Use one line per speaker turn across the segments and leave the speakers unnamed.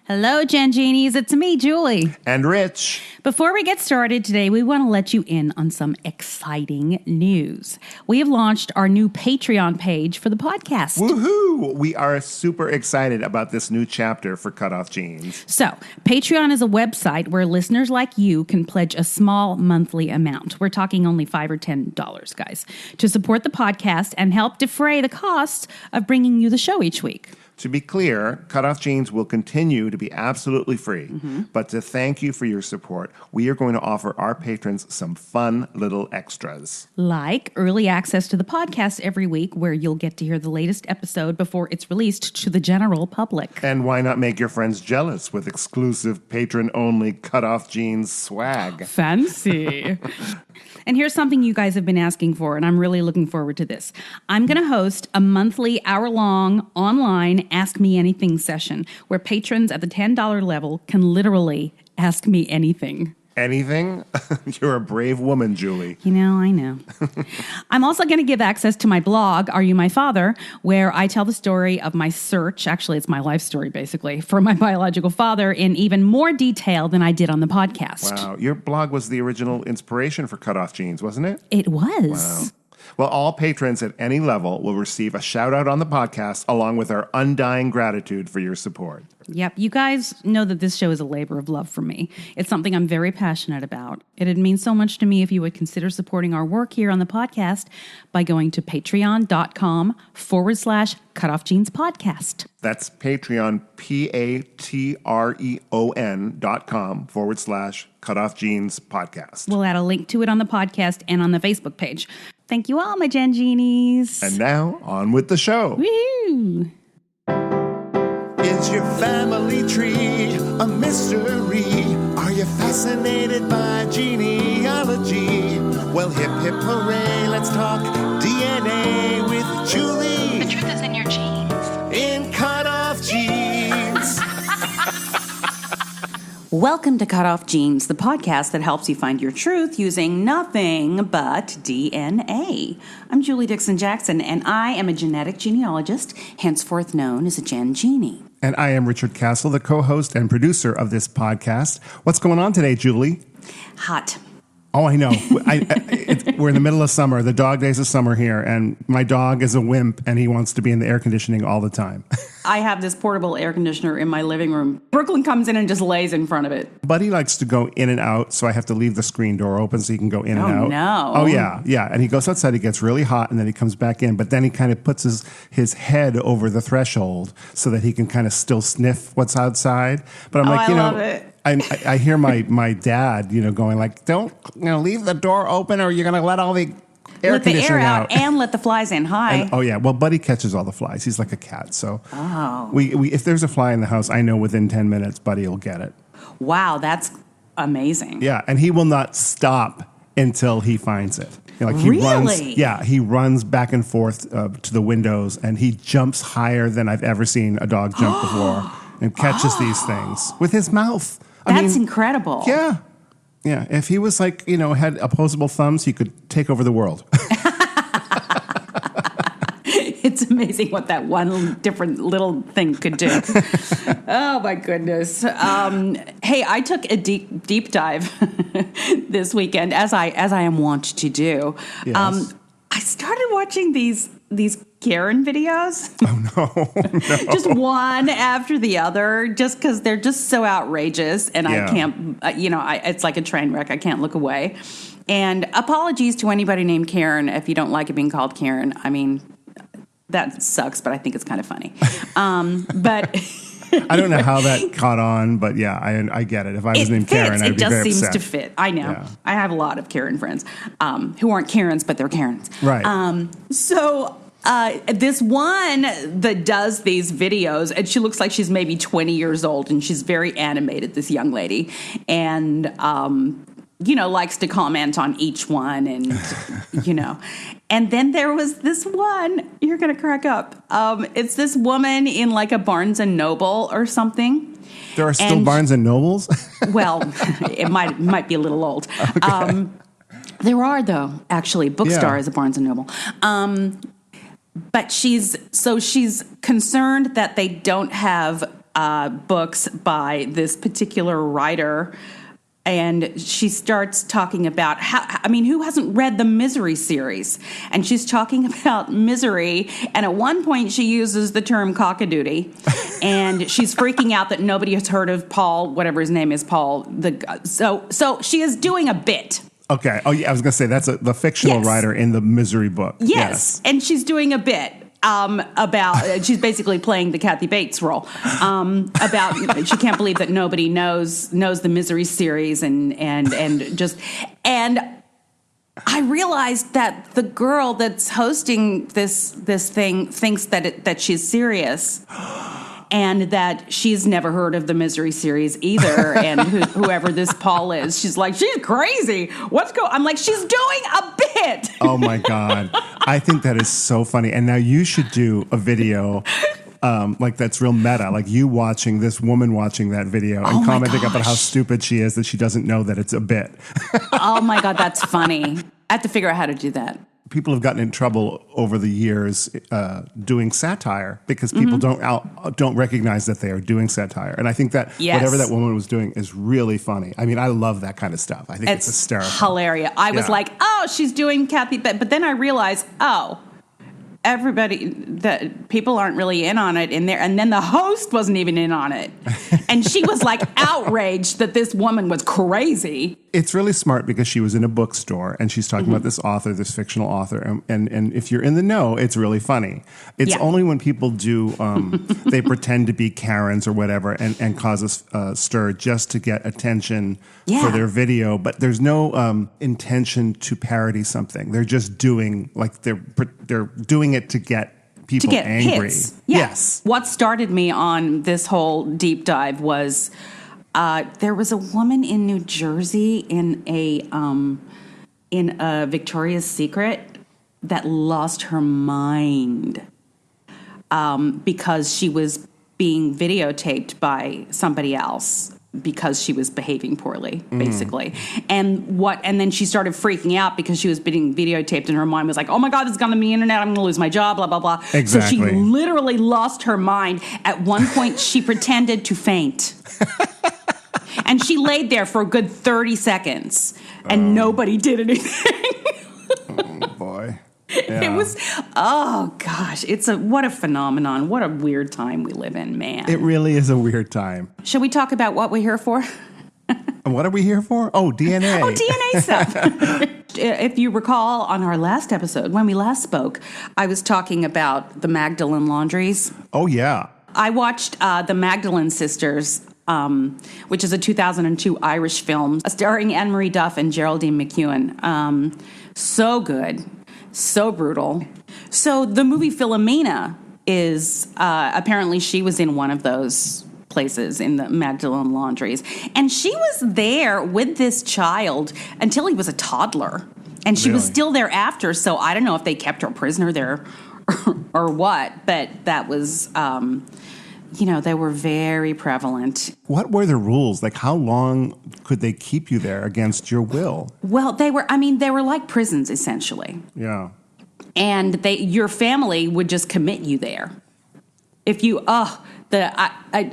Hello, Gen Genies. It's me, Julie.
And Rich.
Before we get started today, we want to let you in on some exciting news. We have launched our new Patreon page for the podcast.
Woohoo! We are super excited about this new chapter for Cut Off Jeans.
So, Patreon is a website where listeners like you can pledge a small monthly amount. We're talking only $5 or $10, guys, to support the podcast and help defray the costs of bringing you the show each week.
To be clear, Cut Off Jeans will continue to be absolutely free. But to thank you for your support, we are going to offer our patrons some fun little extras.
Like early access to the podcast every week, where you'll get to hear the latest episode before it's released to the general public.
And why not make your friends jealous with exclusive patron-only Cut Off Jeans swag?
Fancy. And here's something you guys have been asking for, and I'm really looking forward to this. I'm going to host a monthly, hour-long, online Ask Me Anything session where patrons at the $10 level can literally ask me anything.
Anything? You're a brave woman, Julie.
You know, I know. I'm also going to give access to my blog, Are You My Father?, where I tell the story of my search, actually it's my life story basically, for my biological father in even more detail than I did on the podcast.
Wow, your blog was the original inspiration for Cut Off Jeans, wasn't it?
It was.
Wow. Well, all patrons at any level will receive a shout-out on the podcast along with our undying gratitude for your support.
Yep. You guys know that this show is a labor of love for me. It's something I'm very passionate about. It'd mean so much to me if you would consider supporting our work here on the podcast by going to patreon.com/cutoffjeanspodcast.
That's Patreon, patreon.com/cutoffjeanspodcast.
We'll add a link to it on the podcast and on the Facebook page. Thank you all, my Gen Genies.
And now, on with the show.
Woo!
Is your family tree a mystery? Are you fascinated by genealogy? Well, hip, hip, hooray, let's talk DNA with Julie.
The truth is in your genes.
In Cut Off Jeans.
Welcome to Cut Off Genes, the podcast that helps you find your truth using nothing but DNA. I'm Julie Dixon Jackson, and I am a genetic genealogist, henceforth known as a Gen Genie.
And I am Richard Castle, the co-host and producer of this podcast. What's going on today, Julie?
Hot.
Oh, I know. We're in the middle of summer, the dog days of summer here, and my dog is a wimp, and he wants to be in the air conditioning all the time.
I have this portable air conditioner in my living room. Brooklyn comes in and just lays in front of it.
Buddy likes to go in and out, so I have to leave the screen door open so he can go in and out.
No.
Oh, yeah. And he goes outside, he gets really hot, and then he comes back in, but then he kind of puts his head over the threshold so that he can kind of still sniff what's outside. But I'm like,
I love it.
I hear my dad, going like, don't leave the door open or you're going to let all the air
let the
conditioning
air out and let the flies in. Hi.
And, well, Buddy catches all the flies. He's like a cat. So we if there's a fly in the house, I know within 10 minutes Buddy will get it.
Wow, that's amazing.
Yeah, and he will not stop until he finds it. He
Really?
He runs back and forth to the windows, and he jumps higher than I've ever seen a dog jump before and catches these things with his mouth.
That's incredible.
Yeah. Yeah. If he was had opposable thumbs, he could take over the world.
It's amazing what that one different little thing could do. Oh, my goodness. Hey, I took a deep dive this weekend, as I am wont to do.
Yes.
I started watching these Karen videos.
Oh, no.
Just one after the other, just because they're just so outrageous. And I can't, it's like a train wreck. I can't look away. And apologies to anybody named Karen if you don't like it being called Karen. I mean, that sucks, but I think it's kind of funny. But
I don't know how that caught on, but yeah, I get it. If I was named Karen, I'd be very upset.
It just seems to fit. I know. Yeah. I have a lot of Karen friends who aren't Karens, but they're Karens.
Right.
This one that does these videos, and she looks like she's maybe 20 years old, and she's very animated, this young lady, and likes to comment on each one, and And then there was this one, you're going to crack up. It's this woman in like a Barnes and Noble or something.
There are still Barnes and Nobles?
Well, it might be a little old. Okay. There are, though, actually. Bookstore is a Barnes and Noble. But she's concerned that they don't have books by this particular writer. And she starts talking about who hasn't read the Misery series? And she's talking about misery. And at one point, she uses the term cockadoodie. And she's freaking out that nobody has heard of Paul, whatever his name is, Paul. So she is doing a bit.
Okay. Oh, yeah. I was going to say that's the fictional writer in the Misery book.
Yes. And she's doing a bit. She's basically playing the Kathy Bates role. She can't believe that nobody knows the Misery series and I realized that the girl that's hosting this thing thinks that she's serious. And that she's never heard of the Misery series either. And whoever this Paul is, she's like, she's crazy. I'm like, she's doing a bit.
Oh, my God. I think that is so funny. And now you should do a video like that's real meta. Like you watching this woman watching that video and commenting about how stupid she is that she doesn't know that it's a bit.
Oh, my God, that's funny. I have to figure out how to do that.
People have gotten in trouble over the years doing satire because people don't recognize that they are doing satire. And I think that whatever that woman was doing is really funny. I mean, I love that kind of stuff. I think it's hysterical.
Hilarious. I was like, oh, she's doing Kathy, but then I realized, people aren't really in on it in there. And then the host wasn't even in on it. And she was like outraged that this woman was crazy.
It's really smart because she was in a bookstore and she's talking about this author, this fictional author. And if you're in the know, it's really funny. It's only when people do, they pretend to be Karens or whatever and cause a stir just to get attention for their video. But there's no intention to parody something. They're just doing, like they're doing it to get people angry.
Hits. Yes. What started me on this whole deep dive was there was a woman in New Jersey in a Victoria's Secret that lost her mind because she was being videotaped by somebody else because she was behaving poorly, basically. And then she started freaking out because she was being videotaped and her mind was like, oh my God, this is going to be internet. I'm going to lose my job, blah, blah, blah.
Exactly.
So she literally lost her mind. At one point, she pretended to faint. And she laid there for a good 30 seconds and nobody did anything.
Oh, boy. Yeah.
It was, oh gosh, what a phenomenon. What a weird time we live in, man.
It really is a weird time.
Shall we talk about what we're here for?
What are we here for? Oh, DNA.
Oh, DNA stuff. If you recall on our last episode, when we last spoke, I was talking about the Magdalene Laundries.
Oh, yeah.
I watched The Magdalene Sisters, which is a 2002 Irish film starring Anne-Marie Duff and Geraldine McEwen. So good. So brutal. So the movie Philomena is apparently she was in one of those places in the Magdalene Laundries. And she was there with this child until he was a toddler. And she was still there after. So I don't know if they kept her prisoner there or what. But that was, they were very prevalent.
What were the rules? Like, how long could they keep you there against your will?
Well, they were like prisons, essentially.
Yeah.
And your family would just commit you there. If you,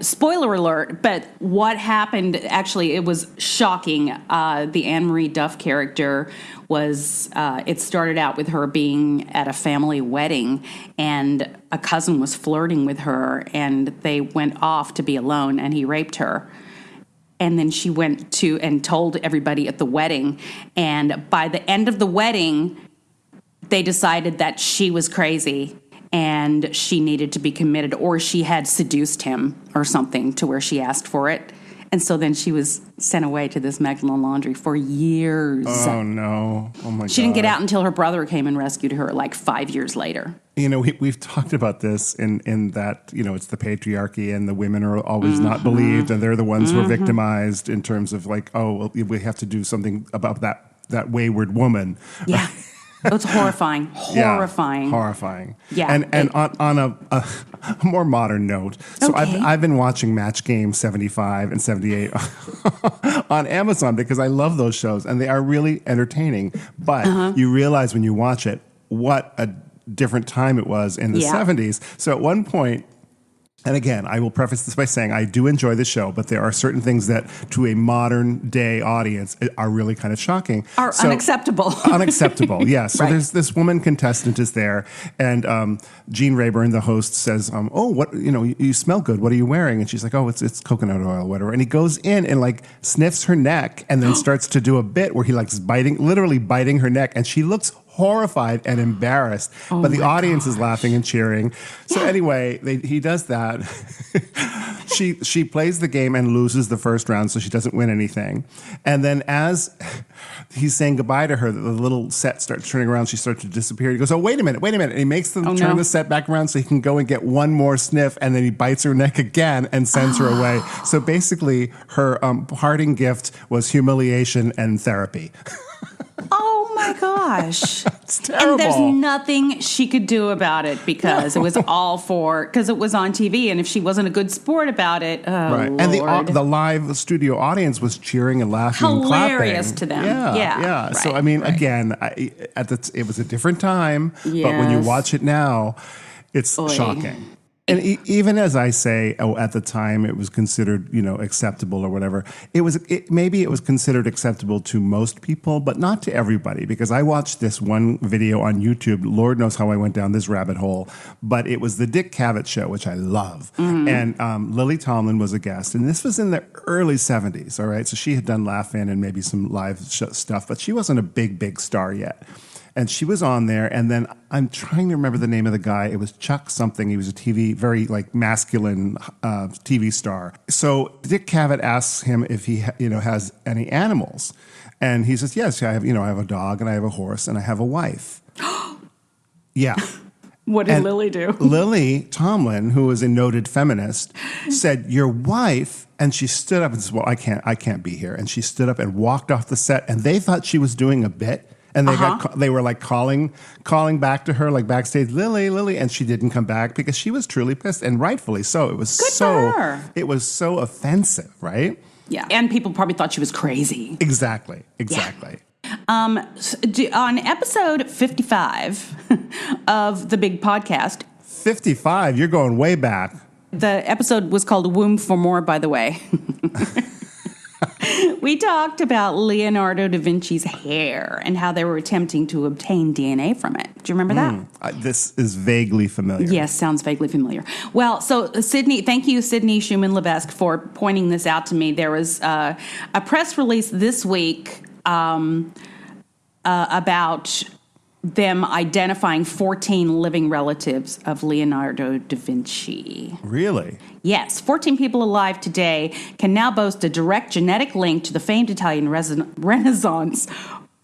spoiler alert, but what happened, actually, it was shocking. The Anne-Marie Duff character was, it started out with her being at a family wedding, and a cousin was flirting with her, and they went off to be alone, and he raped her. And then she went to and told everybody at the wedding, and by the end of the wedding, they decided that she was crazy and she needed to be committed, or she had seduced him or something to where she asked for it. And so then she was sent away to this Magdalene Laundry for years.
Oh, no. Oh, my God.
She didn't get out until her brother came and rescued her like 5 years later.
You know, we've talked about this in that, it's the patriarchy and the women are always not believed and they're the ones who are victimized in terms of like, oh, well, we have to do something about that wayward woman.
Yeah. It's horrifying. Horrifying.
Yeah, horrifying.
Yeah.
And on a more modern note, so
okay.
I've been watching Match Game 75 and 78 on Amazon because I love those shows and they are really entertaining. But you realize when you watch it what a different time it was in the 70s. So at one point, And again, I will preface this by saying I do enjoy the show, but there are certain things that to a modern day audience are really kind of shocking.
Are unacceptable.
Unacceptable, yes. So
Right.
there's this woman contestant is there, and Gene Rayburn, the host, says, "Oh, what you smell good. What are you wearing?" And she's like, "Oh, it's coconut oil, whatever." And he goes in and like sniffs her neck, and then starts to do a bit where he likes literally biting her neck, and she looks horrified and embarrassed, but the audience is laughing and cheering. So anyway, he does that. She plays the game and loses the first round, so she doesn't win anything. And then as he's saying goodbye to her, the little set starts turning around. She starts to disappear. He goes, "Oh, wait a minute." And he makes them turn the set back around so he can go and get one more sniff, and then he bites her neck again and sends her away. So basically, her parting gift was humiliation and therapy.
Oh my gosh.
It's terrible.
And there's nothing she could do about it because it was because it was on TV, and if she wasn't a good sport about it,
right.
Lord.
And the live studio audience was cheering and laughing and clapping.
Hilarious to them. Yeah.
Right, so I mean, again, it was a different time, but when you watch it now, it's shocking. And even as I say, at the time it was considered, acceptable or whatever. Maybe it was considered acceptable to most people, but not to everybody. Because I watched this one video on YouTube. Lord knows how I went down this rabbit hole. But it was the Dick Cavett show, which I love. Mm-hmm. And Lily Tomlin was a guest. And this was in the early 70s, all right? So she had done Laugh-In and maybe some live stuff, but she wasn't a big star yet. And she was on there, and then I'm trying to remember the name of the guy. It was Chuck something. He was a very like masculine TV star. So Dick Cavett asks him if he has any animals, and he says, "Yes, I have. I have a dog, and I have a horse, and I have a wife." Yeah.
What did Lily do?
Lily Tomlin, who was a noted feminist, said, "Your wife," and she stood up and said, "Well, I can't be here." And she stood up and walked off the set, and they thought she was doing a bit. And they were like calling back to her like backstage, Lily, and she didn't come back because she was truly pissed, and rightfully so. It was It was so offensive, right?
Yeah, and people probably thought she was crazy.
Exactly.
Yeah. On episode 55 of the big podcast.
55? You're going way back.
The episode was called "Womb for More," by the way. We talked about Leonardo da Vinci's hair and how they were attempting to obtain DNA from it. Do you remember that?
This is vaguely familiar.
Yes, sounds vaguely familiar. Well, so thank you, Sydney Schumann-Levesque, for pointing this out to me. There was a press release this week about them identifying 14 living relatives of Leonardo da Vinci.
Really?
Yes, 14 people alive today can now boast a direct genetic link to the famed Italian Renaissance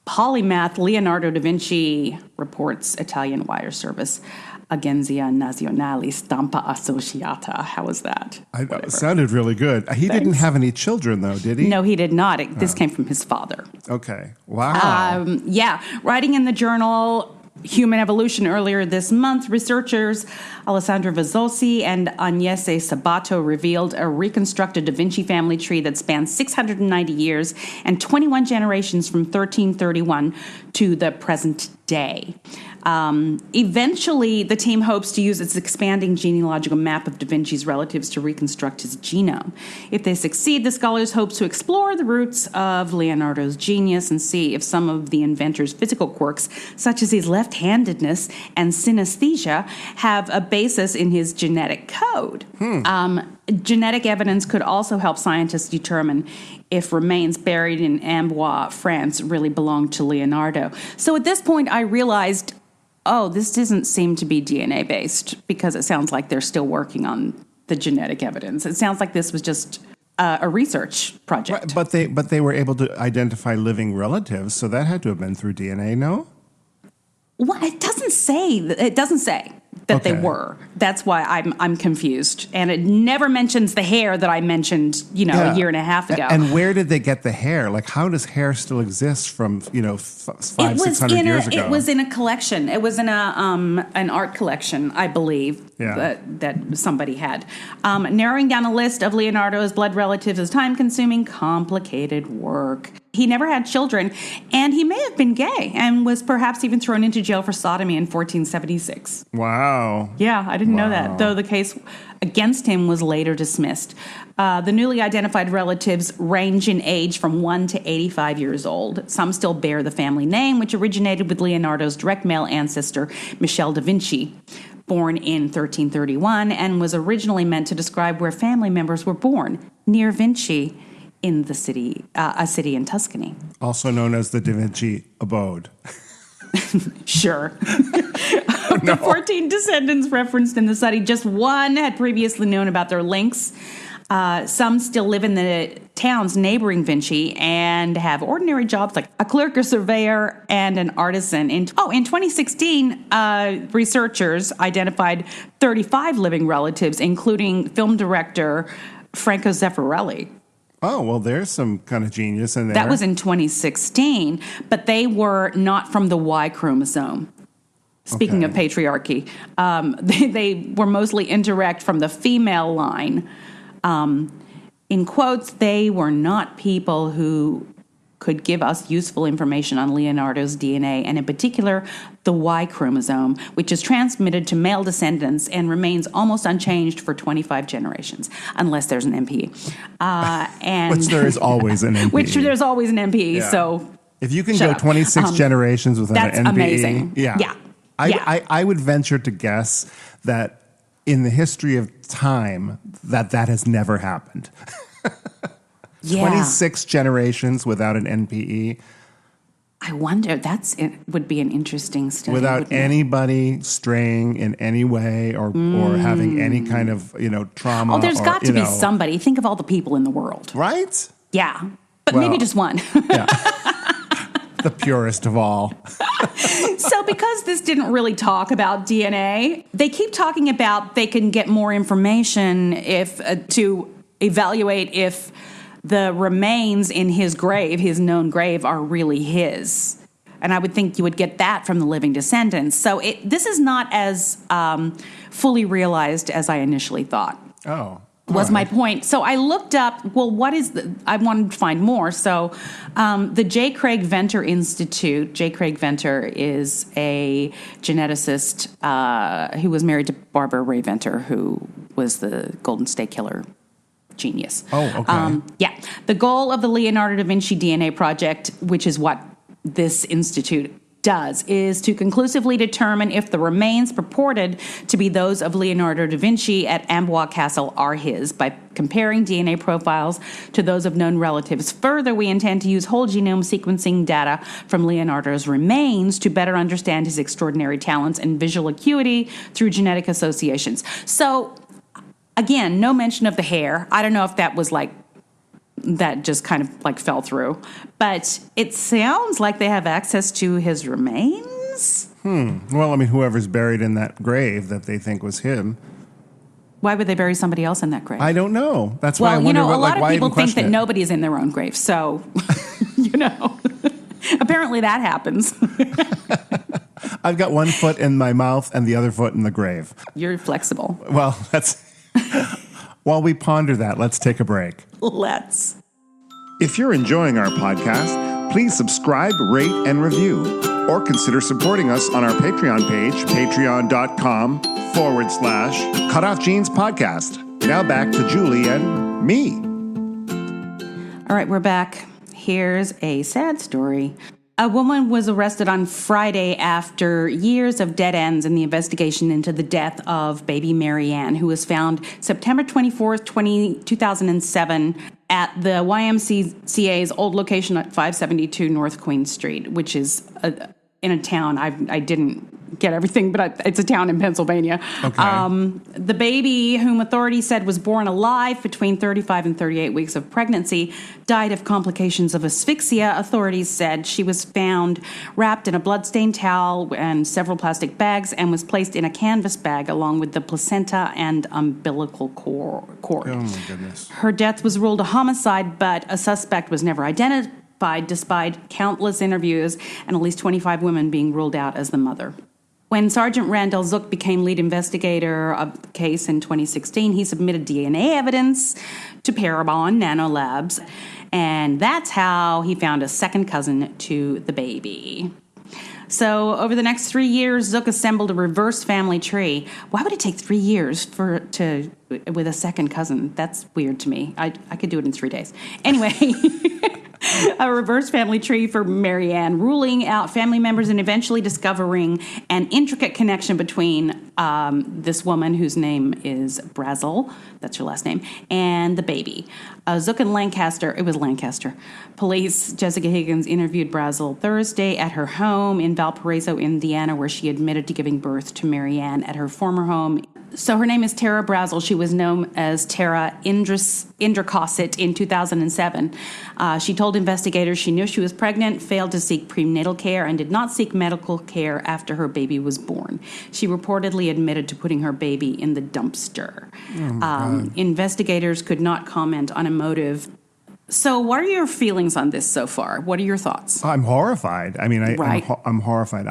polymath Leonardo da Vinci, reports Italian wire service Agenzia Nazionale Stampa Associata. How was that?
It sounded really good. He didn't have any children, though, did he?
No, he did not. This came from his father.
Okay. Wow.
Writing in the journal Human Evolution earlier this month, researchers Alessandro Vazzosi and Agnese Sabato revealed a reconstructed Da Vinci family tree that spans 690 years and 21 generations from 1331 to the present day. Eventually, the team hopes to use its expanding genealogical map of Da Vinci's relatives to reconstruct his genome. If they succeed, the scholars hope to explore the roots of Leonardo's genius and see if some of the inventor's physical quirks, such as his left-handedness and synesthesia, have a basis in his genetic code. Genetic evidence could also help scientists determine if remains buried in Amboise, France, really belonged to Leonardo. So at this point, I realized, this doesn't seem to be DNA-based, because it sounds like they're still working on the genetic evidence. It sounds like this was just a research project.
Right, but they were able to identify living relatives, so that had to have been through DNA, no?
Well, it doesn't say that they were. That's why I'm confused. And it never mentions the hair that I mentioned, a year and a half ago.
And where did they get the hair? Like, how does hair still exist from, 600 years ago?
It was in a collection. It was in an art collection, I believe, that somebody had. Narrowing down a list of Leonardo's blood relatives is time-consuming, complicated work. He never had children, and he may have been gay and was perhaps even thrown into jail for sodomy in 1476.
Wow.
Yeah, I didn't know that, though the case against him was later dismissed. The newly identified relatives range in age from 1 to 85 years old. Some still bear the family name, which originated with Leonardo's direct male ancestor, Michel da Vinci, born in 1331, and was originally meant to describe where family members were born, near Vinci, in the city, a city in Tuscany.
Also known as the Da Vinci Abode.
Sure. Of the 14 descendants referenced in the study, just one had previously known about their links. Some still live in the towns neighboring Vinci and have ordinary jobs like a clerk or surveyor and an artisan. In 2016, researchers identified 35 living relatives, including film director Franco Zeffirelli.
Oh, well, there's some kind of genius in there.
That was in 2016, but they were not from the Y chromosome. Speaking of patriarchy, they were mostly indirect from the female line. In quotes, they were not people who could give us useful information on Leonardo's DNA, and in particular, the Y chromosome, which is transmitted to male descendants and remains almost unchanged for 25 generations, unless there's an NPE.
Which there is always an NPE.
Which there's always an NPE,
Yeah.
so...
If you can go 26 generations without
that's
an NPE...
amazing.
Yeah.
Yeah.
I would venture to guess that in the history of time, that has never happened.
Yeah.
26 generations without an NPE.
I wonder, it would be an interesting study.
Without anybody straying in any way or having any kind of, trauma.
Oh, there's got to be
know.
somebody. Think of all the people in the world.
Right?
Yeah. But
Well,
maybe just one.
Yeah. The purest of all.
So because this didn't really talk about DNA, they keep talking about they can get more information to evaluate if the remains in his grave, his known grave, are really his. And I would think you would get that from the living descendants. So this is not as fully realized as I initially thought.
Oh.
Was my point. So I looked up, I wanted to find more. So the J. Craig Venter Institute, J. Craig Venter is a geneticist who was married to Barbara Ray Venter, who was the Golden State Killer genius.
Oh, okay.
Yeah. The goal of the Leonardo da Vinci DNA project, which is what this institute does, is to conclusively determine if the remains purported to be those of Leonardo da Vinci at Amboise Castle are his by comparing DNA profiles to those of known relatives. Further, we intend to use whole genome sequencing data from Leonardo's remains to better understand his extraordinary talents and visual acuity through genetic associations. So, again, no mention of the hair. I don't know if that was that just kind of fell through. But it sounds like they have access to his remains.
Well, I mean, whoever's buried in that grave that they think was him.
Why would they bury somebody else in that grave?
I don't know. That's why I wonder
a lot of people think that
it.
nobody's in their own grave. So, apparently that happens.
I've got one foot in my mouth and the other foot in the grave.
You're flexible.
Well, while we ponder that, let's take a break.
Let's.
If you're enjoying our podcast, please subscribe, rate, and review. Or consider supporting us on our Patreon page, patreon.com/Cut Off Jeans Podcast. Now back to Julie and me.
All right, we're back. Here's a sad story. A woman was arrested on Friday after years of dead ends in the investigation into the death of baby Marianne, who was found September 24th, 2007 at the YMCA's old location at 572 North Queen Street, which is in a town. I didn't get everything, but it's a town in Pennsylvania.
Okay.
The baby, whom authorities said was born alive between 35 and 38 weeks of pregnancy, died of complications of asphyxia. Authorities said she was found wrapped in a bloodstained towel and several plastic bags and was placed in a canvas bag along with the placenta and umbilical cord.
Oh, my goodness.
Her death was ruled a homicide, but a suspect was never identified despite countless interviews and at least 25 women being ruled out as the mother. When Sergeant Randall Zook became lead investigator of the case in 2016, he submitted DNA evidence to Parabon Nanolabs, And that's how he found a second cousin to the baby. So over the next 3 years, Zook assembled a reverse family tree. Why would it take 3 years with a second cousin? That's weird to me. I could do it in 3 days. Anyway, a reverse family tree for Marianne, ruling out family members and eventually discovering an intricate connection between this woman whose name is Brazel, that's her last name, and the baby. Zook and Lancaster, it was Lancaster. Police, Jessica Higgins, interviewed Brazel Thursday at her home in Valparaiso, Indiana, where she admitted to giving birth to Marianne at her former home. So her name is Tara Brazel. She was known as Tara Indracosset in 2007. She told investigators she knew she was pregnant, failed to seek prenatal care, and did not seek medical care after her baby was born. She reportedly admitted to putting her baby in the dumpster. Investigators could not comment on a motive. So what are your feelings on this so far? What are your thoughts?
I'm horrified. I mean, I'm horrified.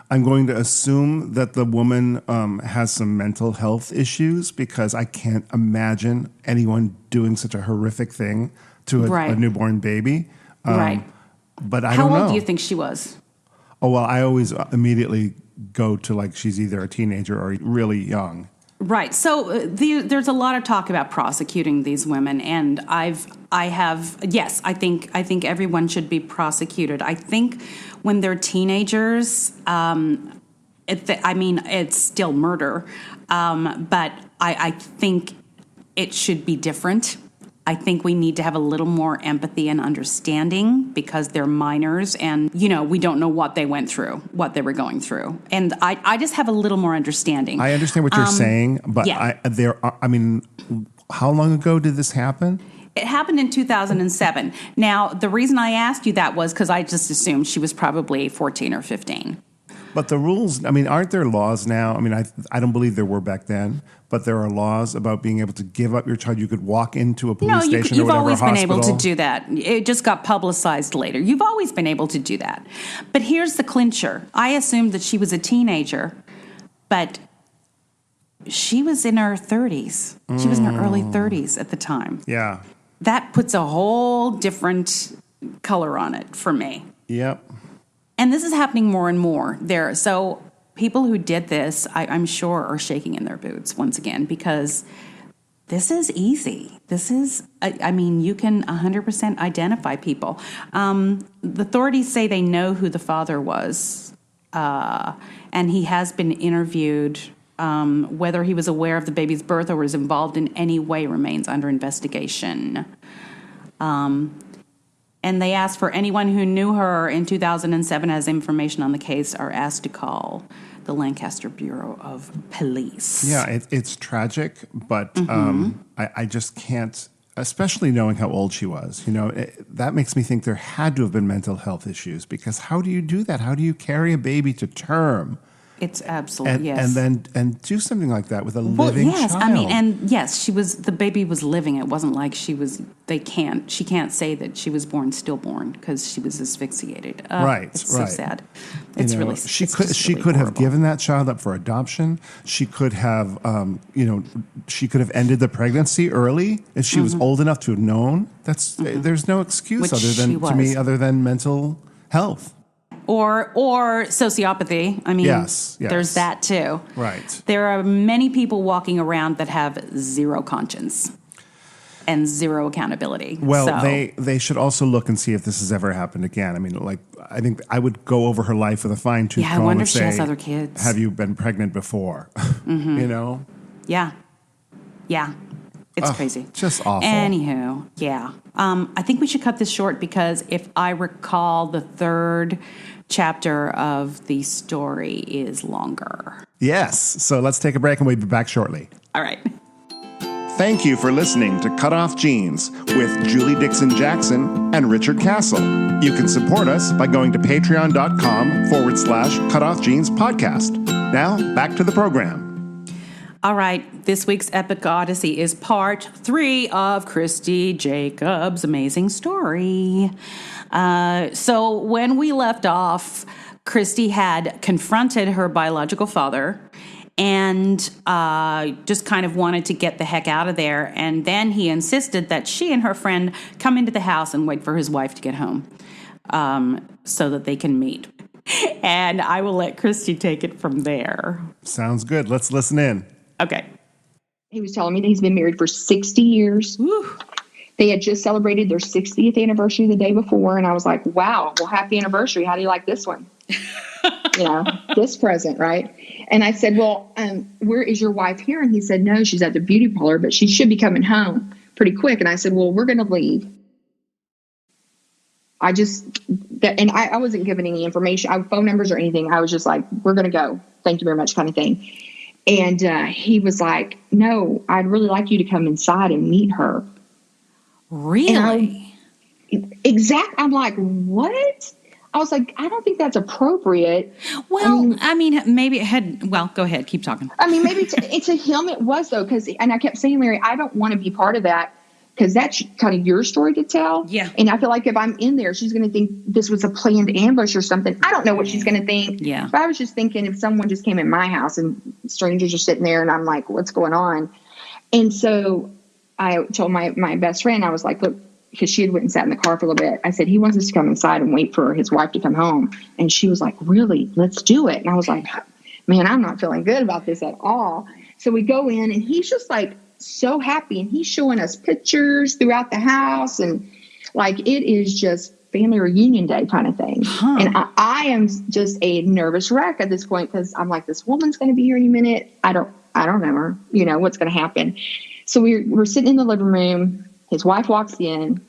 I'm going to assume that the woman has some mental health issues because I can't imagine anyone doing such a horrific thing to a newborn baby.
Right.
But I don't know.
How old do you think she was?
Oh, well, I always immediately go to like she's either a teenager or really young.
Right. So there's a lot of talk about prosecuting these women, and I think everyone should be prosecuted. I think when they're teenagers, it's still murder, but I think it should be different. I think we need to have a little more empathy and understanding because they're minors and, we don't know what they went through, what they were going through. And I just have a little more understanding.
I understand what you're saying, but
yeah.
How long ago did this happen?
It happened in 2007. Now, the reason I asked you that was because I just assumed she was probably 14 or 15.
But the rules, aren't there laws now? I don't believe there were back then, but there are laws about being able to give up your child. You could walk into a police station or whatever,
you've always been
hospital.
able to do that. It just got publicized later. You've always been able to do that. But here's the clincher. I assumed that she was a teenager, but she was in her 30s. She was in her early 30s at the time.
Yeah.
That puts a whole different color on it for me.
Yep.
And this is happening more and more there. So people who did this, I'm sure, are shaking in their boots once again because this is easy. This is, you can 100% identify people. The authorities say they know who the father was, and he has been interviewed. Whether he was aware of the baby's birth or was involved in any way remains under investigation. And they asked for anyone who knew her in 2007 has information on the case are asked to call the Lancaster Bureau of Police.
Yeah, it's tragic, but I just can't, especially knowing how old she was. That makes me think there had to have been mental health issues because how do you do that? How do you carry a baby to term?
It's absolutely, yes.
And do something like that with a living child.
The baby was living. It wasn't like she can't say that she was born stillborn because she was asphyxiated. It's so sad. It's
she could have given that child up for adoption. She could have, she could have ended the pregnancy early if she was old enough to have known. There's no excuse other than mental health.
Or sociopathy.
Yes.
There's that too.
Right.
There are many people walking around that have zero conscience and zero accountability.
Well, they should also look and see if this has ever happened again. I think I would go over her life with a fine-tooth comb.
I wonder
and
if she has other kids.
Have you been pregnant before?
Yeah. Yeah. It's crazy.
Just awful.
Anywho, yeah. I think we should cut this short because if I recall, the third chapter of the story is longer.
Yes. So let's take a break and we'll be back shortly.
All right.
Thank you for listening to Cut Off Jeans with Julie Dixon Jackson and Richard Castle. You can support us by going to patreon.com/Cut Off Jeans podcast. Now, back to the program.
All right, this week's Epic Odyssey is part 3 of Christy Jacobs' amazing story. So when we left off, Christy had confronted her biological father and just kind of wanted to get the heck out of there. And then he insisted that she and her friend come into the house and wait for his wife to get home so that they can meet. And I will let Christy take it from there.
Sounds good. Let's listen in.
Okay.
He was telling me that he's been married for 60 years.
Woo.
They had just celebrated their 60th anniversary the day before. And I was like, wow, well, happy anniversary. How do you like this one? This present, right? And I said, well, where is your wife here? And he said, no, she's at the beauty parlor, but she should be coming home pretty quick. And I said, well, we're going to leave. I wasn't given any information, phone numbers or anything. I was just like, we're going to go. Thank you very much kind of thing. And he was like, no, I'd really like you to come inside and meet her.
Really?
Exactly. I'm like, what? I was like, I don't think that's appropriate.
Well, I mean maybe it had, well, go ahead. Keep talking.
I mean, maybe to him it was, though, and I kept saying, Larry, I don't want to be part of that because that's kind of your story to tell.
Yeah.
And I feel like if I'm in there, she's going to think this was a planned ambush or something. I don't know what she's going to think.
Yeah.
But I was just thinking if someone just came in my house and strangers are sitting there and I'm like, what's going on? And so I told my best friend, I was like, look, because she had went and sat in the car for a little bit. I said, he wants us to come inside and wait for his wife to come home. And she was like, really? Let's do it. And I was like, man, I'm not feeling good about this at all. So we go in and he's just like so happy. And he's showing us pictures throughout the house. And like, it is just family reunion day kind of thing. Huh. And I am just a nervous wreck at this point because I'm like, this woman's going to be here any minute. I don't know her, what's going to happen. So we're sitting in the living room. His wife walks in.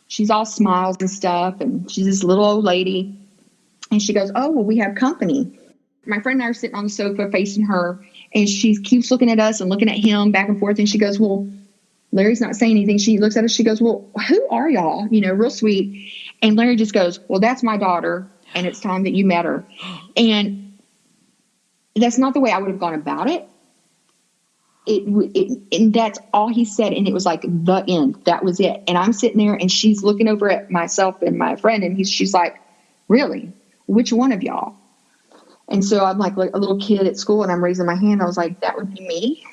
She's all smiles and stuff, and she's this little old lady. And she goes, oh, well, we have company. My friend and I are sitting on the sofa facing her, and she keeps looking at us and looking at him back and forth. And she goes, well, Larry's not saying anything. She looks at us. She goes, well, who are y'all? Real sweet. And Larry just goes, well, that's my daughter, and it's time that you met her. And that's not the way I would have gone about it. And that's all he said. And it was like the end. That was it. And I'm sitting there and she's looking over at myself and my friend. And she's like, really? Which one of y'all? And so I'm like a little kid at school and I'm raising my hand. I was like, that would be me.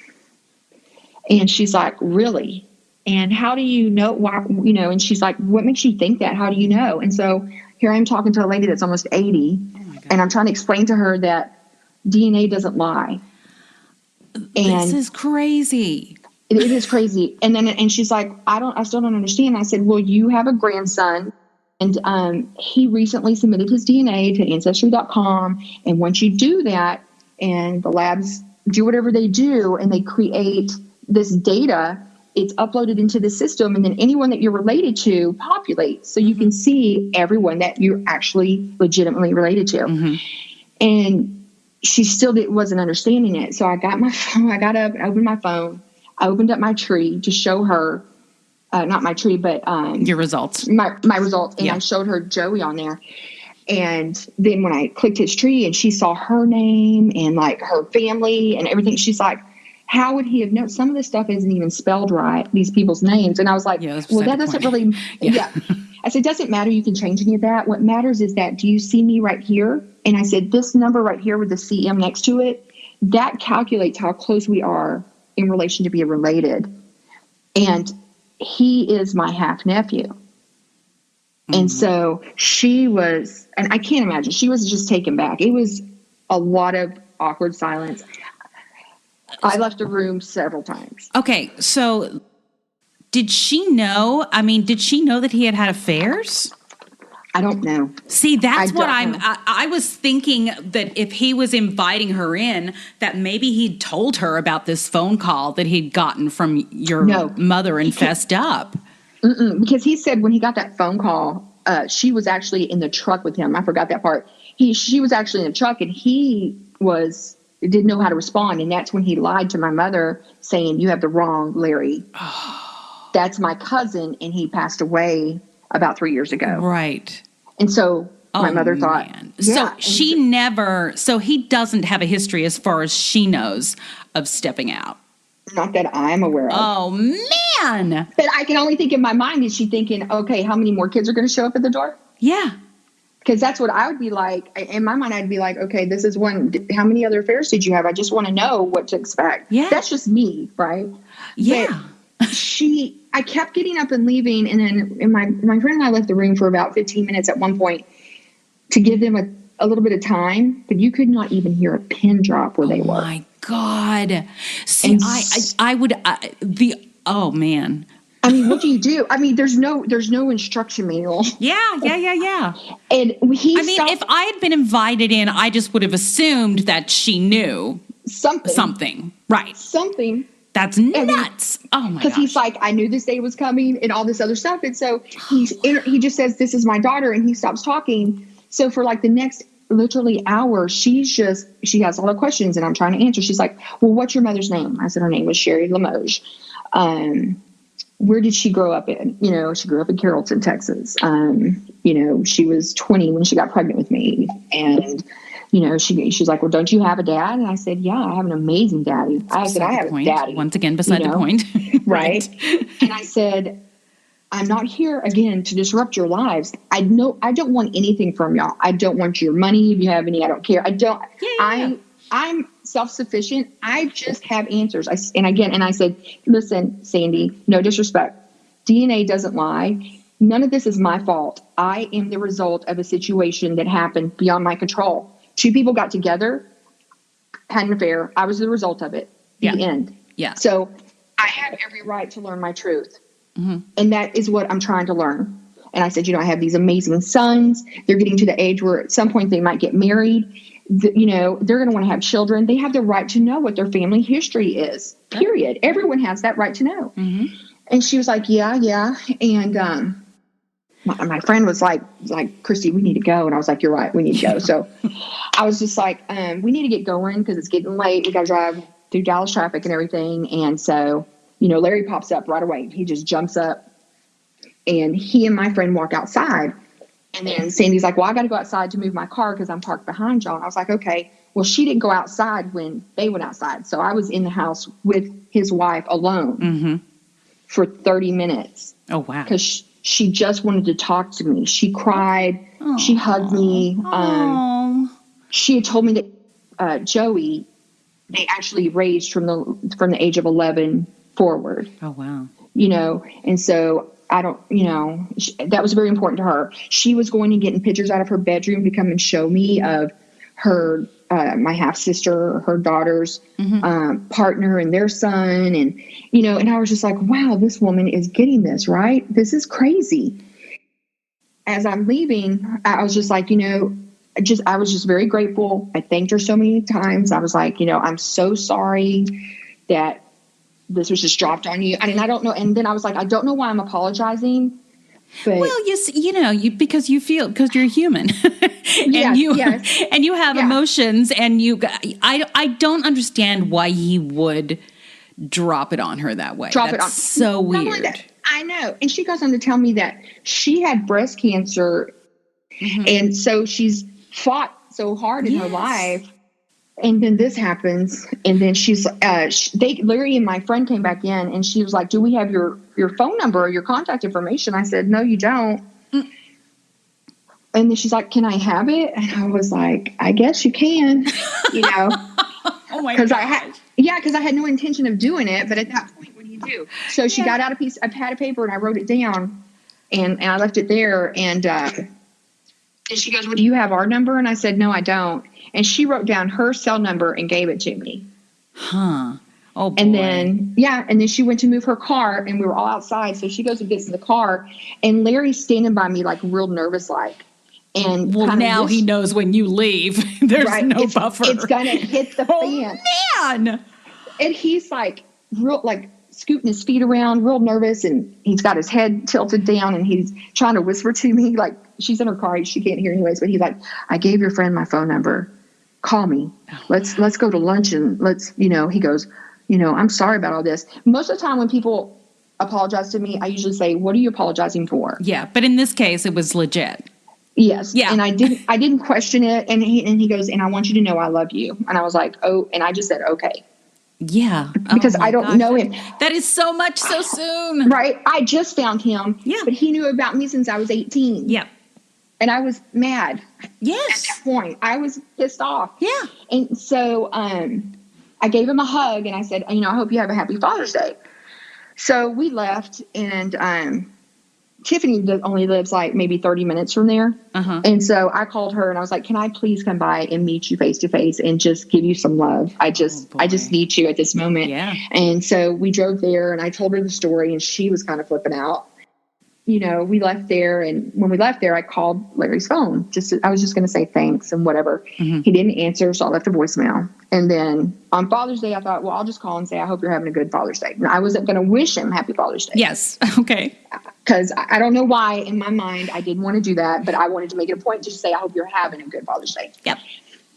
And she's like, really? And how do you know why, and she's like, what makes you think that? How do you know? And so here I'm talking to a lady that's almost 80 and I'm trying to explain to her that DNA doesn't lie. And
this is crazy.
It is crazy. And she's like, I still don't understand. I said, well, you have a grandson and he recently submitted his DNA to ancestry.com. And once you do that and the labs do whatever they do and they create this data, it's uploaded into the system. And then anyone that you're related to populates. So you can see everyone that you're actually legitimately related to. Mm-hmm. And she still wasn't understanding it. So I got my phone. I got up and opened my phone. I opened up my tree to show her, not my tree, but
your results.
My results. And I showed her Joey on there. And then when I clicked his tree and she saw her name and like her family and everything, she's like, how would he have known? Some of this stuff isn't even spelled right, these people's names. And I was like, well, that doesn't really, I said, it doesn't matter. You can change any of that. What matters is that, do you see me right here? And I said, this number right here with the CM next to it, that calculates how close we are in relation to being related. And he is my half nephew. Mm-hmm. And so she was, and I can't imagine, she was just taken back. It was a lot of awkward silence. I left the room several times.
Okay, so did she know? I mean, did she know that he had affairs?
I don't know.
See, that's what I was thinking, that if he was inviting her in, that maybe he'd told her about this phone call that he'd gotten from your mother and fessed up.
Because he said when he got that phone call, she was actually in the truck with him. I forgot that part. She was actually in the truck and he didn't know how to respond. And that's when he lied to my mother saying, you have the wrong Larry. That's my cousin. And he passed away about 3 years ago.
Right.
And so my mother thought.
Yeah, so he doesn't have a history as far as she knows of stepping out.
Not that I'm aware of.
Oh, man.
But I can only think in my mind, is she thinking, okay, how many more kids are going to show up at the door?
Yeah.
Because that's what I would be like. In my mind, I'd be like, okay, this is one. How many other affairs did you have? I just want to know what to expect.
Yeah.
That's just me, right?
Yeah.
But I kept getting up and leaving. And then my friend and I left the room for about 15 minutes at one point to give them a little bit of time. But you could not even hear a pin drop where they were.
Oh, my God. See, oh, man.
I mean, what do you do? I mean, there's no instruction manual.
Yeah.
And
if I had been invited in, I just would have assumed that she knew something. Right.
Something.
That's nuts. Oh my gosh.
Because he's like, I knew this day was coming and all this other stuff. And so he just says, this is my daughter. And he stops talking. So for like the next literally hour, she has all the questions and I'm trying to answer. She's like, well, what's your mother's name? I said, her name was Sherry Limoges. Where did she grow up in? She grew up in Carrollton, Texas. She was 20 when she got pregnant with me. And, she's like, well, don't you have a dad? And I said, yeah, I have an amazing daddy. I said, I have a daddy.
Once again, beside the point.
Right. And I said, I'm not here again to disrupt your lives. I don't want anything from y'all. I don't want your money. If you have any, I don't care. I'm self-sufficient. I just have answers. I said, listen, Sandy, no disrespect. DNA doesn't lie. None of this is my fault. I am the result of a situation that happened beyond my control. 2 people got together, had an affair. I was the result of it. The end.
Yeah.
So I have every right to learn my truth. Mm-hmm. And that is what I'm trying to learn. And I said, I have these amazing sons. They're getting to the age where at some point they might get married. They're going to want to have children. They have the right to know what their family history is, period. Everyone has that right to know. Mm-hmm. And she was like, yeah. And my friend was like, Christy, we need to go. And I was like, you're right, we need to go. So I was just like, we need to get going because it's getting late. We got to drive through Dallas traffic and everything. And so, Larry pops up right away. He just jumps up and he and my friend walk outside. And then Sandy's like, well, I got to go outside to move my car because I'm parked behind y'all. And I was like, okay. Well, she didn't go outside when they went outside. So I was in the house with his wife alone for 30 minutes.
Oh, wow.
Because she just wanted to talk to me. She cried. Aww. She hugged me. She had told me that Joey, they actually raised from the age of 11 forward.
Oh, wow.
And so I don't, that was very important to her. She was going and getting pictures out of her bedroom to come and show me of her, my half sister, her daughter's partner and their son. And, and I was just like, wow, this woman is getting this, right? This is crazy. As I'm leaving, I was just like, I was just very grateful. I thanked her so many times. I was like, I'm so sorry that this was just dropped on you. I mean, I don't know. And then I was like, I don't know why I'm apologizing. But
well, yes, because you're human and you have emotions and I don't understand why he would drop it on her that way. That's so weird.
I know. And she goes on to tell me that she had breast cancer. And so she's fought so hard in her life. And then this happens, and then she's, Larry and my friend came back in, and she was like, do we have your phone number or your contact information? I said, no, you don't. And then she's like, can I have it? And I was like, I guess you can,
Oh my God.
Because I had no intention of doing it, but at that point, what do you do? So she got out a pad of paper, and I wrote it down, and I left it there, and she goes, well, do you have our number? And I said, no, I don't. And she wrote down her cell number and gave it to me.
Huh. Oh, boy.
And then she went to move her car, and we were all outside. So she goes and gets in the car, and Larry's standing by me like real nervous like. And
now he knows when you leave, there's no buffer.
It's going to hit the fan.
Man.
And he's like real, like scooting his feet around, real nervous. And he's got his head tilted down, and he's trying to whisper to me. Like, she's in her car. She can't hear anyways. But he's like, I gave your friend my phone number. Call me. Let's go to lunch, and he goes, I'm sorry about all this. Most of the time when people apologize to me, I usually say, what are you apologizing for?
Yeah. But in this case, it was legit.
Yes.
Yeah.
And I didn't question it. And he goes, and I want you to know I love you. And I was like, oh, and I just said, okay.
Yeah.
Because I don't know him.
That is so much so soon.
Right. I just found him.
Yeah.
But he knew about me since I was 18.
Yeah.
And I was mad.
Yes.
At that point, I was pissed off.
Yeah.
And so I gave him a hug and I said, I hope you have a happy Father's Day. So we left, and Tiffany only lives like maybe 30 minutes from there.
Uh-huh.
And so I called her and I was like, can I please come by and meet you face to face and just give you some love? I just need you at this moment.
Yeah.
And so we drove there and I told her the story and she was kind of flipping out. We left there, and when we left there, I called Larry's phone. I was just going to say thanks and whatever.
Mm-hmm.
He didn't answer, so I left a voicemail. And then on Father's Day, I thought, well, I'll just call and say, I hope you're having a good Father's Day. And I wasn't going to wish him Happy Father's Day.
Yes. Okay.
Because I don't know why in my mind I didn't want to do that, but I wanted to make it a point to just say, I hope you're having a good Father's Day.
Yep.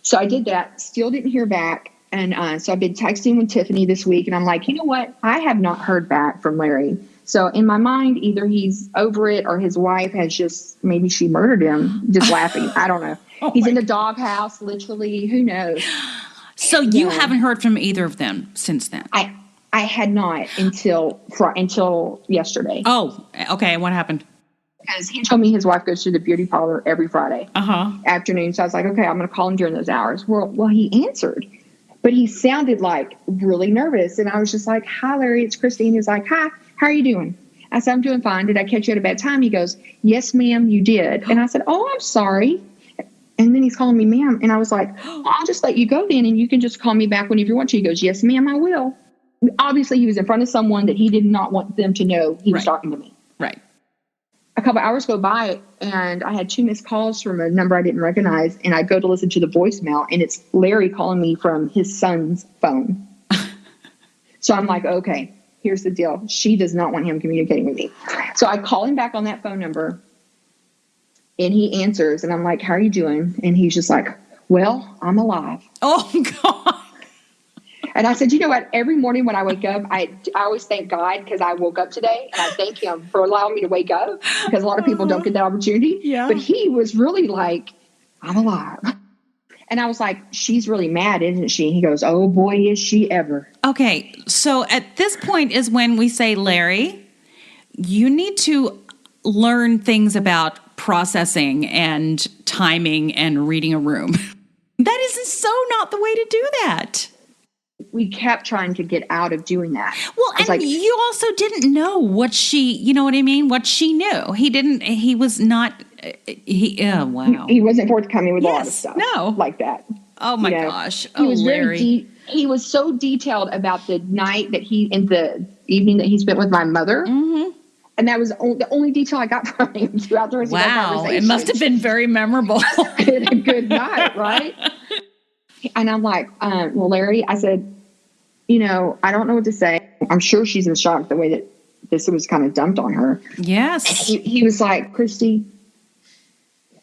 So I did that. Still didn't hear back. And so I've been texting with Tiffany this week, and I'm like, you know what? I have not heard back from Larry. So in my mind, either he's over it or his wife has just, maybe she murdered him, just laughing. I don't know. He's in the doghouse, literally. Who knows?
So you haven't heard from either of them since then?
I had not until yesterday.
Oh, okay. What happened?
Because he told me his wife goes to the beauty parlor every Friday afternoon. So I was like, okay, I'm going to call him during those hours. Well, he answered. But he sounded like really nervous. And I was just like, hi, Larry, it's Christine. He was like, hi, how are you doing? I said, I'm doing fine. Did I catch you at a bad time? He goes, yes, ma'am, you did. And I said, oh, I'm sorry. And then he's calling me ma'am. And I was like, well, I'll just let you go then. And you can just call me back whenever you want to. He goes, yes, ma'am, I will. Obviously, he was in front of someone that he did not want them to know he was talking to me.
Right.
A couple hours go by, and I had 2 missed calls from a number I didn't recognize, and I go to listen to the voicemail, and it's Larry calling me from his son's phone. So I'm like, okay, here's the deal. She does not want him communicating with me. So I call him back on that phone number, and he answers, and I'm like, how are you doing? And he's just like, well, I'm alive.
Oh, God.
And I said, you know what? Every morning when I wake up, I always thank God because I woke up today, and I thank him for allowing me to wake up, because a lot of people don't get that opportunity.
Yeah.
But he was really like, I'm alive. And I was like, she's really mad, isn't she? He goes, oh, boy, is she ever.
Okay. So at this point is when we say, Larry, you need to learn things about processing and timing and reading a room. That is so not the way to do that.
We kept trying to get out of doing that.
Well, and you also didn't know what she, what she knew. He was not, wow.
He wasn't forthcoming with a lot of stuff.
No.
Like that.
Oh my gosh.
He was
Larry.
he was so detailed about the night that the evening that he spent with my mother. Mm-hmm. And that was the only detail I got from him throughout the rest of our conversation.
It must have been very memorable.
Must have been a good night, right? And I'm like, well, Larry, I said, I don't know what to say. I'm sure she's in shock the way that this was kind of dumped on her.
Yes.
He was like, Christy,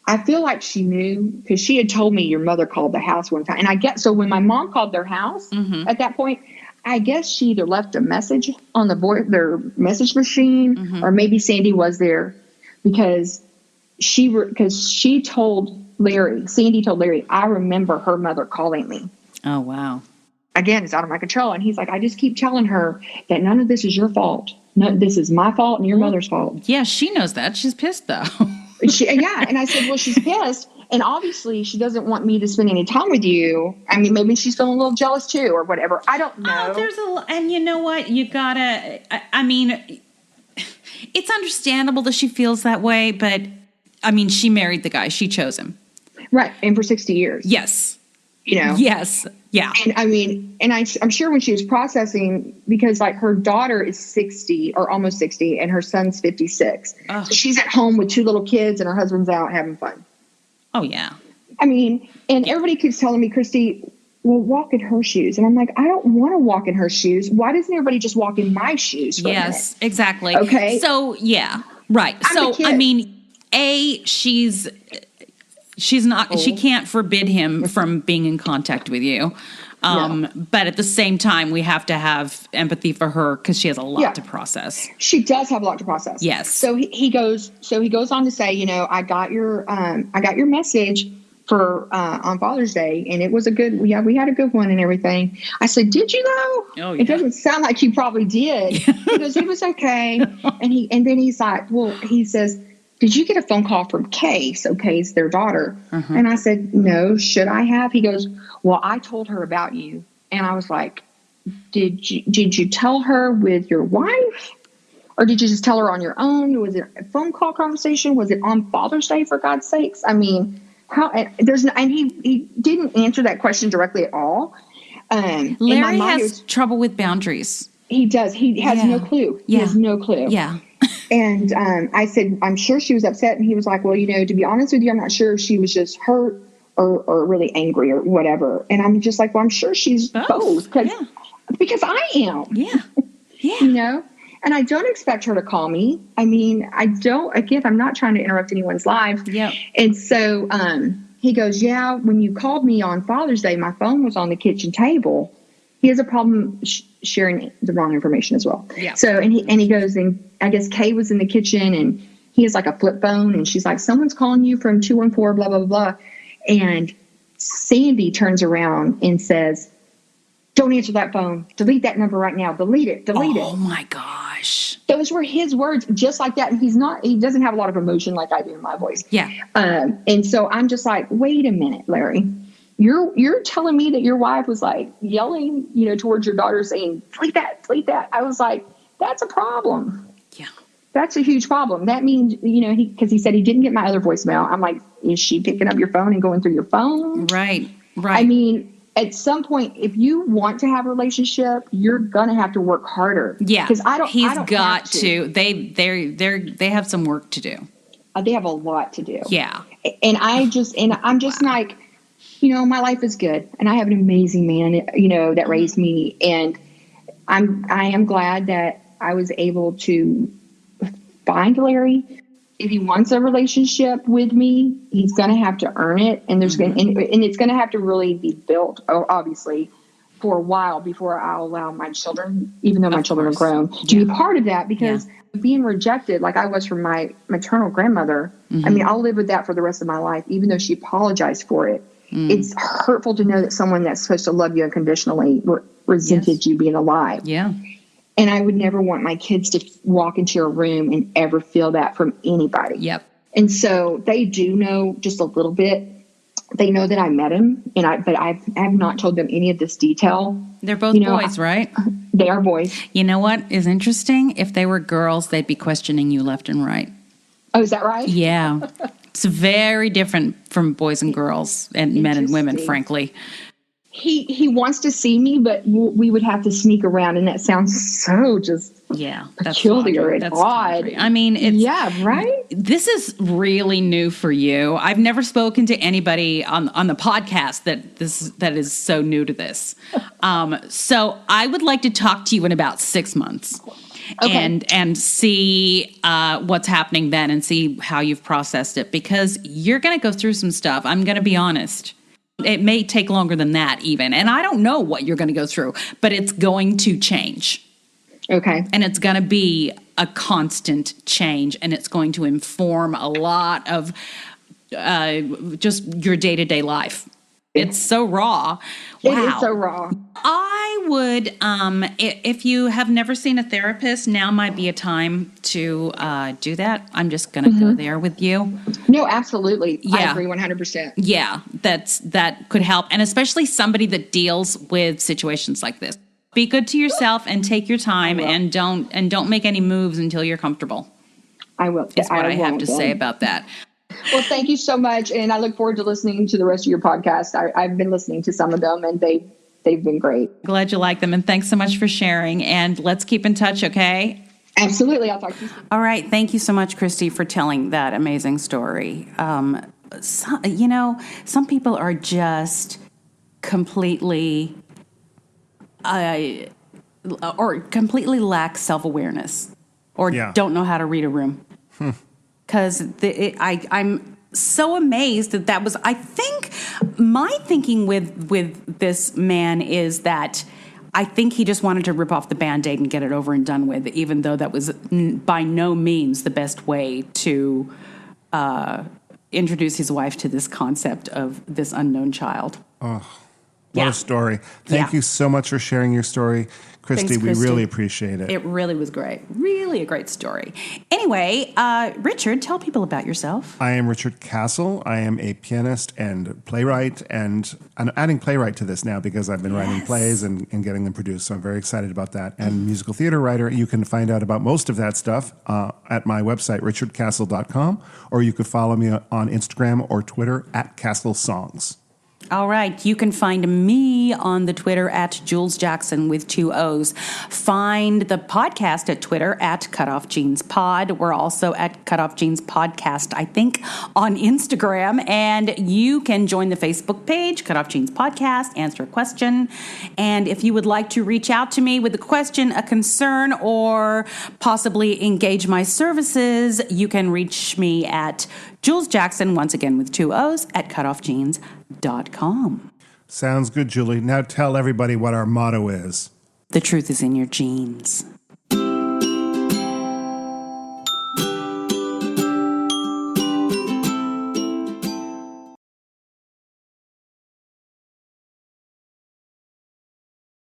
I feel like she knew, because she had told me your mother called the house one time. And I guess, so when my mom called their house at that point, I guess she either left a message on their message machine, or maybe Sandy was there, because she told Larry, Sandy told Larry, I remember her mother calling me.
Oh, wow.
Again, it's out of my control. And he's like, I just keep telling her that none of this is your fault. No, this is my fault and your mother's fault.
Yeah, she knows that. She's pissed, though.
And I said, well, she's pissed. And obviously she doesn't want me to spend any time with you. I mean, maybe she's feeling a little jealous too, or whatever. I don't know.
And you know what? You gotta, it's understandable that she feels that way, but she married the guy. She chose him.
Right. And for 60 years.
Yes.
Yes.
Yeah.
And I'm sure when she was processing, because like her daughter is 60 or almost 60 and her son's 56. So she's at home with 2 little kids and her husband's out having fun.
Oh, yeah.
And everybody keeps telling me, Christy, well, walk in her shoes. And I'm like, I don't want to walk in her shoes. Why doesn't everybody just walk in my shoes for a minute?
Exactly.
Okay.
So, yeah. Right. She's not, she can't forbid him from being in contact with you. But at the same time, we have to have empathy for her because she has a lot to process.
She does have a lot to process.
Yes.
So he goes on to say, I got your message for on Father's Day, and it was we had a good one and everything. I said, did you though?
Oh, yeah.
It doesn't sound like you probably did. He goes, it was okay. And then he's like, well, he says, did you get a phone call from Kay? So Kay's their daughter. And I said, no, should I have? He goes, well, I told her about you. And I was like, did you tell her with your wife? Or did you just tell her on your own? Was it a phone call conversation? Was it on Father's Day, for God's sakes? I mean, he didn't answer that question directly at all.
Larry has trouble with boundaries.
He does. He has no clue. He has no clue.
Yeah.
And I said, I'm sure she was upset. And he was like, well, to be honest with you, I'm not sure if she was just hurt or really angry or whatever. And I'm just like, well, I'm sure she's both. Because I am.
Yeah. Yeah.
And I don't expect her to call me. I mean, I'm not trying to interrupt anyone's life.
Yeah.
And so he goes, yeah, when you called me on Father's Day, my phone was on the kitchen table. He has a problem sharing the wrong information as well.
Yeah.
So, and he goes, and I guess Kay was in the kitchen and he has like a flip phone and she's like, someone's calling you from 214, blah, blah, blah. And Sandy turns around and says, don't answer that phone. Delete that number right now. Delete it.
Oh my gosh.
Those were his words, just like that. And he doesn't have a lot of emotion like I do in my voice.
Yeah.
And so I'm just like, wait a minute, Larry, you're telling me that your wife was like yelling, towards your daughter saying, delete that. I was like, that's a problem.
Yeah.
That's a huge problem. That means, because he said he didn't get my other voicemail. I'm like, is she picking up your phone and going through your phone?
Right.
I mean, at some point, if you want to have a relationship, you're gonna have to work harder.
Yeah,
because I don't.
He's
I don't
got
have to.
They have some work to do.
They have a lot to do.
Yeah,
and I'm just like, my life is good, and I have an amazing man, that raised me, and I am glad that I was able to find Larry. If he wants a relationship with me, he's going to have to earn it. And there's and it's going to have to really be built, obviously, for a while before I'll allow my children, even though my children are grown, to be part of that. Because being rejected, like I was from my maternal grandmother, I mean, I'll live with that for the rest of my life, even though she apologized for it. It's hurtful to know that someone that's supposed to love you unconditionally resented you being alive.
Yeah.
And I would never want my kids to walk into a room and ever feel that from anybody.
Yep.
And so they do know just a little bit. They know that I met him, but I have not told them any of this detail.
They're both boys, right?
They are boys.
You know what is interesting? If they were girls, they'd be questioning you left and right.
Oh, is that right?
Yeah. It's very different from boys and girls and men and women, frankly.
He wants to see me, but we would have to sneak around, and that sounds so just peculiar and odd.
I mean, it's
right.
This is really new for you. I've never spoken to anybody on the podcast that is so new to this. So I would like to talk to you in about 6 months. Okay. And see what's happening then, and see how you've processed it, because you're going to go through some stuff. I'm going to be honest. It may take longer than that even. And I don't know what you're going to go through, but it's going to change.
Okay.
And it's going to be a constant change, and it's going to inform a lot of just your day-to-day life. It's so raw. Wow.
It is so raw.
I would, if you have never seen a therapist, now might be a time to do that. I'm just going to go there with you.
No, absolutely.
Yeah.
I agree 100%.
Yeah, that could help. And especially somebody that deals with situations like this. Be good to yourself and take your time, and don't make any moves until you're comfortable.
I will.
Is what I have to say about that.
Well, thank you so much, and I look forward to listening to the rest of your podcast. I've been listening to some of them, and they've been great.
Glad you like them, and thanks so much for sharing. And let's keep in touch, okay?
Absolutely. I'll talk to you soon.
All right. Thank you so much, Christy, for telling that amazing story. Some people are just completely or completely lack self-awareness, or don't know how to read a room. Because I'm so amazed that was, I think, my thinking with this man is that I think he just wanted to rip off the Band-Aid and get it over and done with, even though that was by no means the best way to introduce his wife to this concept of this unknown child.
Oh, What a story. Thank you so much for sharing your story. Christy,
Thanks,
we
Christy.
really appreciate it.
It really was great. Really a great story. Anyway, Richard, tell people about yourself.
I am Richard Castle. I am a pianist and playwright, and I'm adding playwright to this now because I've been writing plays and getting them produced, so I'm very excited about that. And musical theater writer. You can find out about most of that stuff at my website, richardcastle.com, or you could follow me on Instagram or Twitter at Castle Songs.
All right. You can find me on the Twitter at Jules Jackson with 2 O's. Find the podcast at Twitter at Cutoff Jeans Pod. We're also at Cutoff Jeans Podcast, I think, on Instagram. And you can join the Facebook page, Cutoff Jeans Podcast, answer a question. And if you would like to reach out to me with a question, a concern, or possibly engage my services, you can reach me at Jules Jackson, once again with 2 O's, at cutoffjeans.com.
Sounds good, Julie. Now tell everybody what our motto is.
The truth is in your jeans.